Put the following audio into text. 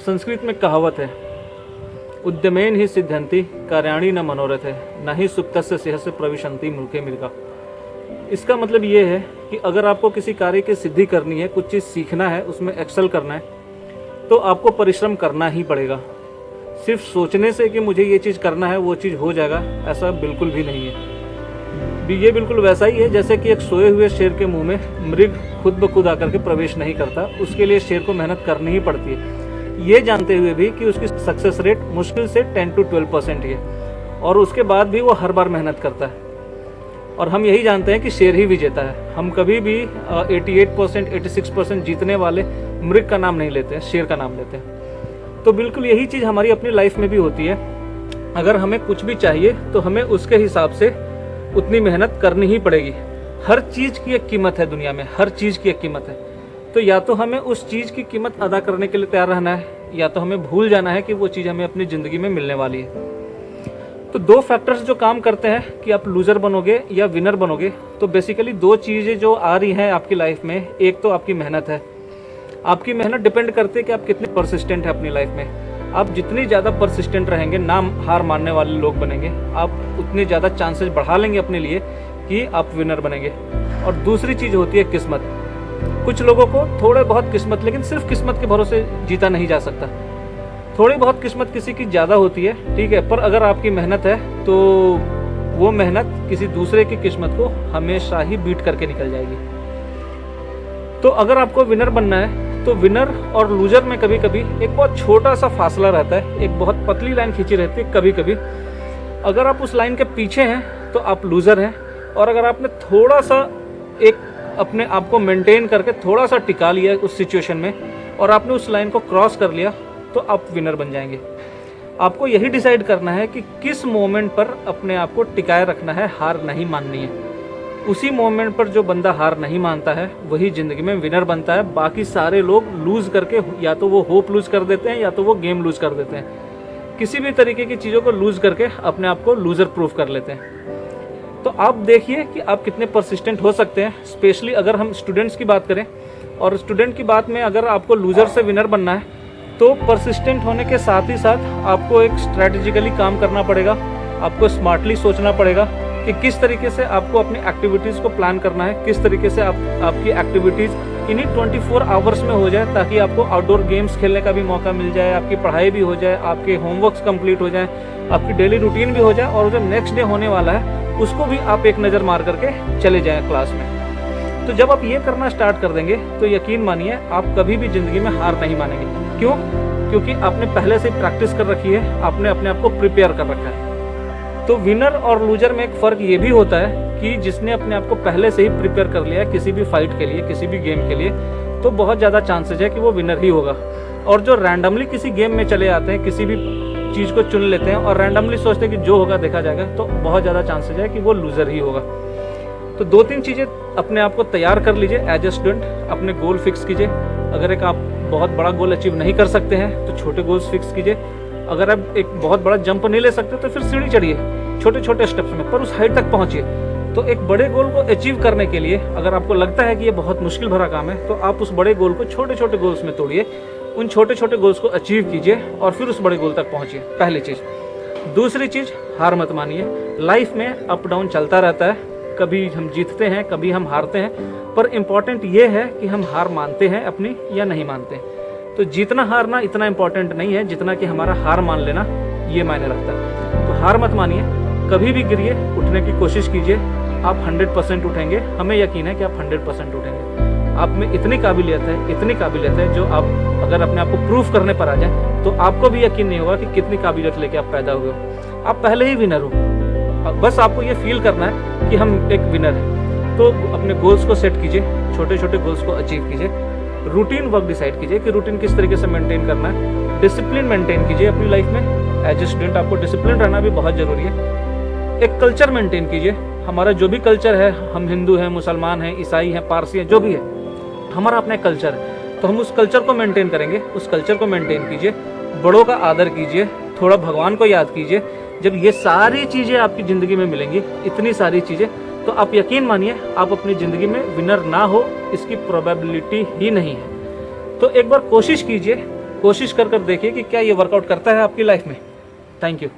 संस्कृत में कहावत है, उद्यमेन ही सिद्ध्यंति कार्याणि न मनोरथे न ही सुप्तस्य सहस्य प्रविशन्ति मूर्खे मृगा। इसका मतलब ये है कि अगर आपको किसी कार्य की सिद्धि करनी है, कुछ चीज़ सीखना है, उसमें एक्सेल करना है, तो आपको परिश्रम करना ही पड़ेगा। सिर्फ सोचने से कि मुझे ये चीज़ करना है वो चीज़ हो जाएगा, ऐसा बिल्कुल भी नहीं है। ये बिल्कुल वैसा ही है जैसे कि एक सोए हुए शेर के मुंह में मृग खुद ब खुद आकर के प्रवेश नहीं करता, उसके लिए शेर को मेहनत करनी ही पड़ती है, ये जानते हुए भी कि उसकी सक्सेस रेट मुश्किल से 10 to 12% ही है, और उसके बाद भी वो हर बार मेहनत करता है। और हम यही जानते हैं कि शेर ही विजेता है। हम कभी भी 88% 86% जीतने वाले मृग का नाम नहीं लेते हैं, शेर का नाम लेते हैं। तो बिल्कुल यही चीज़ हमारी अपनी लाइफ में भी होती है। अगर हमें कुछ भी चाहिए तो हमें उसके हिसाब से उतनी मेहनत करनी ही पड़ेगी। हर चीज़ की एक कीमत है दुनिया में, हर चीज़ की एक कीमत है। तो या तो हमें उस चीज़ की कीमत अदा करने के लिए तैयार रहना है, या तो हमें भूल जाना है कि वो चीज़ हमें अपनी ज़िंदगी में मिलने वाली है। तो दो फैक्टर्स जो काम करते हैं कि आप लूज़र बनोगे या विनर बनोगे, तो बेसिकली दो चीज़ें जो आ रही हैं आपकी लाइफ में, एक तो आपकी मेहनत है। आपकी मेहनत डिपेंड करती है कि आप कितने परसिस्टेंट हैं अपनी लाइफ में। आप जितनी ज़्यादा परसिस्टेंट रहेंगे, ना हार मानने वाले लोग बनेंगे, आप उतने ज़्यादा चांसेस बढ़ा लेंगे अपने लिए कि आप विनर बनेंगे। और दूसरी चीज़ होती है किस्मत। कुछ लोगों को थोड़े बहुत किस्मत, लेकिन सिर्फ किस्मत के भरोसे जीता नहीं जा सकता। थोड़ी बहुत किस्मत किसी की ज़्यादा होती है, ठीक है, पर अगर आपकी मेहनत है तो वो मेहनत किसी दूसरे की किस्मत को हमेशा ही बीट करके निकल जाएगी। तो अगर आपको विनर बनना है तो विनर और लूजर में कभी कभी एक बहुत छोटा सा फासला रहता है, एक बहुत पतली लाइन खींची रहती है कभी कभी। अगर आप उस लाइन के पीछे हैं तो आप लूजर हैं, और अगर आपने थोड़ा सा एक अपने आप को मेंटेन करके थोड़ा सा टिका लिया उस सिचुएशन में और आपने उस लाइन को क्रॉस कर लिया तो आप विनर बन जाएंगे। आपको यही डिसाइड करना है कि किस मोमेंट पर अपने आप को टिकाए रखना है, हार नहीं माननी है। उसी मोमेंट पर जो बंदा हार नहीं मानता है वही ज़िंदगी में विनर बनता है। बाकी सारे लोग लूज़ करके या तो वो होप लूज़ कर देते हैं या तो वो गेम लूज़ कर देते हैं। किसी भी तरीके की चीज़ों को लूज़ करके अपने आप को लूज़र प्रूफ कर लेते हैं। तो आप देखिए कि आप कितने परसिस्टेंट हो सकते हैं। स्पेशली अगर हम स्टूडेंट्स की बात करें, और स्टूडेंट की बात में अगर आपको लूज़र से विनर बनना है तो परसिस्टेंट होने के साथ ही साथ आपको एक स्ट्रैटेजिकली काम करना पड़ेगा। आपको स्मार्टली सोचना पड़ेगा कि किस तरीके से आपको अपनी एक्टिविटीज़ को प्लान करना है, किस तरीके से आपकी एक्टिविटीज़ इन्हीं 24 आवर्स में हो जाए, ताकि आपको आउटडोर गेम्स खेलने का भी मौका मिल जाए, आपकी पढ़ाई भी हो जाए, आपके होमवर्क्स कंप्लीट हो जाए, आपकी डेली रूटीन भी हो जाए, और जो नेक्स्ट डे होने वाला है उसको भी आप एक नज़र मार करके चले जाएँ क्लास में। तो जब आप ये करना स्टार्ट कर देंगे तो यकीन मानिए आप कभी भी ज़िंदगी में हार नहीं मानेंगे। क्यों? क्योंकि आपने पहले से प्रैक्टिस कर रखी है, आपने अपने आप को प्रिपेयर कर रखा है। तो विनर और लूजर में एक फ़र्क ये भी होता है कि जिसने अपने आप को पहले से ही प्रिपेयर कर लिया है किसी भी फाइट के लिए, किसी भी गेम के लिए, तो बहुत ज़्यादा चांसेस है कि वो विनर ही होगा। और जो रैंडमली किसी गेम में चले आते हैं, किसी भी चीज़ को चुन लेते हैं और रैंडमली सोचते हैं कि जो होगा देखा जाएगा, तो बहुत ज़्यादा चांसेस है कि वो लूज़र ही होगा। तो 2-3 चीज़ें अपने आप को तैयार कर लीजिए एज ए स्टूडेंट। अपने गोल फिक्स कीजिए। अगर एक आप बहुत बड़ा गोल अचीव नहीं कर सकते हैं तो छोटे गोल्स फिक्स कीजिए। अगर आप एक बहुत बड़ा जंप नहीं ले सकते तो फिर सीढ़ी चढ़िए छोटे छोटे स्टेप्स में, पर उस हाइट तक पहुंचिए। तो एक बड़े गोल को अचीव करने के लिए अगर आपको लगता है कि ये बहुत मुश्किल भरा काम है, तो आप उस बड़े गोल को छोटे छोटे गोल्स में तोड़िए, उन छोटे छोटे गोल्स को अचीव कीजिए और फिर उस बड़े गोल तक पहुंचिए। पहली चीज़। दूसरी चीज़, हार मत मानिए। लाइफ में अप डाउन चलता रहता है, कभी हम जीतते हैं, कभी हम हारते हैं, पर इम्पॉर्टेंट ये है कि हम हार मानते हैं अपनी या नहीं मानते हैं। तो जीतना हारना इतना इम्पॉर्टेंट नहीं है जितना कि हमारा हार मान लेना ये मायने रखता है। तो हार मत मानिए, कभी भी गिरिए, उठने की कोशिश कीजिए। आप 100% उठेंगे, हमें यकीन है कि आप 100% उठेंगे। आप में इतनी काबिलियत है, इतनी काबिलियत है, जो आप अगर अपने आप को प्रूफ करने पर आ जाए तो आपको भी यकीन नहीं होगा कि कितनी काबिलियत लेके आप पैदा हुए हो। आप पहले ही विनर हो। बस आपको ये फील करना है कि हम एक विनर हैं। तो अपने गोल्स को सेट कीजिए, छोटे छोटे गोल्स को अचीव कीजिए। रूटीन वर्क डिसाइड कीजिए कि रूटीन किस तरीके से मेंटेन करना है। डिसिप्लिन मेंटेन कीजिए अपनी लाइफ में। एज ए स्टूडेंट आपको डिसिप्लिन रहना भी बहुत ज़रूरी है। एक कल्चर मेंटेन कीजिए। हमारा जो भी कल्चर है, हम हिंदू हैं, मुसलमान हैं, ईसाई हैं, पारसी हैं, जो भी है, हमारा अपना कल्चर है, तो हम उस कल्चर को मेंटेन करेंगे। उस कल्चर को मेंटेन कीजिए, बड़ों का आदर कीजिए, थोड़ा भगवान को याद कीजिए। जब ये सारी चीज़ें आपकी ज़िंदगी में मिलेंगी, इतनी सारी चीज़ें, तो आप यकीन मानिए आप अपनी ज़िंदगी में विनर ना हो इसकी प्रोबेबिलिटी ही नहीं है। तो एक बार कोशिश कीजिए कोशिश कर कर देखिए कि क्या ये वर्कआउट करता है आपकी लाइफ में। Thank you.